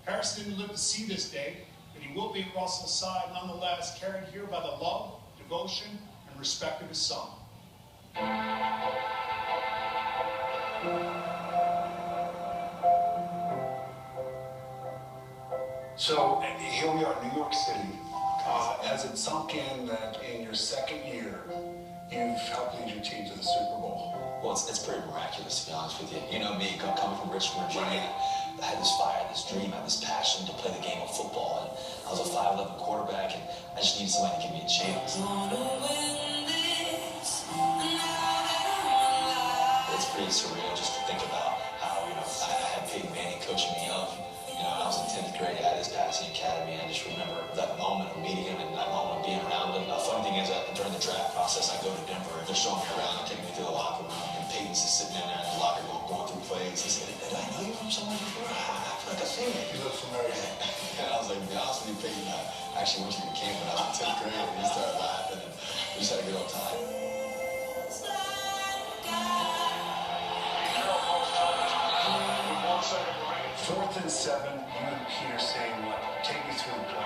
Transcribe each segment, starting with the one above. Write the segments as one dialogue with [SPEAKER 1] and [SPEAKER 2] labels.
[SPEAKER 1] Harris didn't live to see this day, but he will be at Russell's side nonetheless, carried here by the love, devotion, and respect of his son.
[SPEAKER 2] So here we are in New York City. Has it sunk in that in your second year, you've helped lead your team to the Super Bowl?
[SPEAKER 3] Well, it's pretty miraculous, to be honest with you. You know me, coming from Richmond, Virginia, I had this fire, this dream, I had this passion to play the game of football. And I was a 5'11" quarterback, and I just needed somebody to give me a chance. It's pretty surreal just to think about how, I had Peyton Manning coaching me up. I was in 10th grade at his passing academy. I just remember that moment of meeting him and that moment of being around him. The funny thing is that during the draft process, I go to Denver and they're showing me around and taking me through the locker room. And Peyton's just sitting in there in the locker room going through plays. He said, "Did I know you from somewhere before? I feel like I've seen you."
[SPEAKER 2] You look familiar.
[SPEAKER 3] And I was like, to be honest with you, Peyton, I actually went to your camp when I was in 10th grade and he started laughing and we just had a good old time.
[SPEAKER 2] 4th and 7, you and Peter saying what? Take me through the play.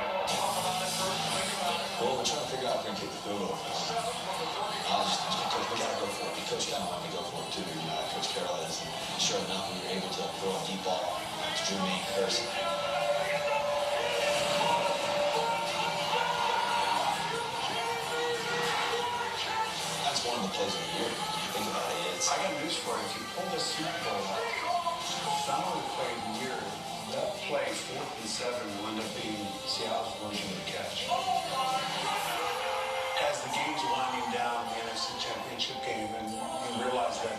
[SPEAKER 3] Well, we're trying to figure out if we can kick the field goal. I was just Coach, we gotta go for it. Coach kind of wanted me to go for it too. Coach Carroll is. And sure enough, we were able to throw a deep ball to Jermaine Kearse. That's one of the plays of the year. When you think about it,
[SPEAKER 2] I got news for you. If you pull this Super Bowl up, not only play of the year, that play, 4th and 7, will end up being Seattle's version of the catch. As the game's winding down, the NFC Championship game, and you realize that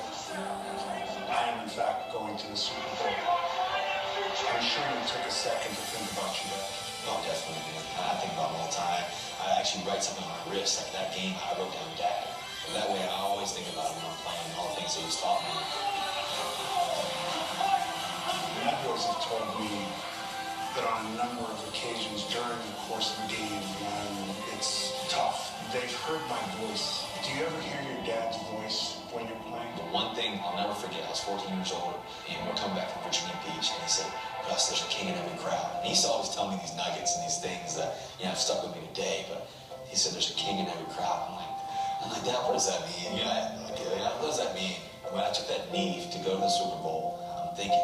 [SPEAKER 2] I am, in fact, going to the Super Bowl. I'm sure you took a second to think about your dad.
[SPEAKER 3] Oh, definitely, man. I think about him all the time. I actually write something on my wrist. Like that game, I wrote down Dad. And that way, I always think about him when I'm playing and all the things that he's taught me.
[SPEAKER 2] My boys have told me that on a number of occasions during the course of the game when it's tough, they've heard my voice. Do you ever hear your dad's voice when you're playing?
[SPEAKER 3] But one thing I'll never forget, I was 14 years old, and we're coming back from Virginia Beach, and he said, "Russ, there's a king in every crowd." And he used to always tell me these nuggets and these things that, have stuck with me today, but he said, "There's a king in every crowd." I'm like, "Dad, what does that mean?" What does that mean? When I took that knee to go to the Super Bowl, I'm thinking,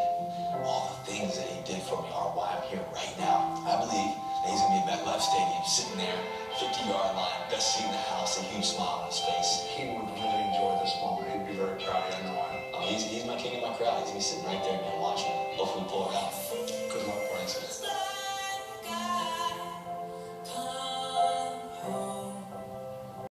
[SPEAKER 3] all the things that he did for me are why I'm here right now. I believe that he's going to be at MetLife Stadium, sitting there, 50-yard line, best seat in the house, a huge smile on his face.
[SPEAKER 2] He would really enjoy this moment. He'd be very proud of you, I know him.
[SPEAKER 3] He's my king in my crowd. He's going to be sitting right there and watching. Hopefully we pull it out.
[SPEAKER 2] Good luck, Brian.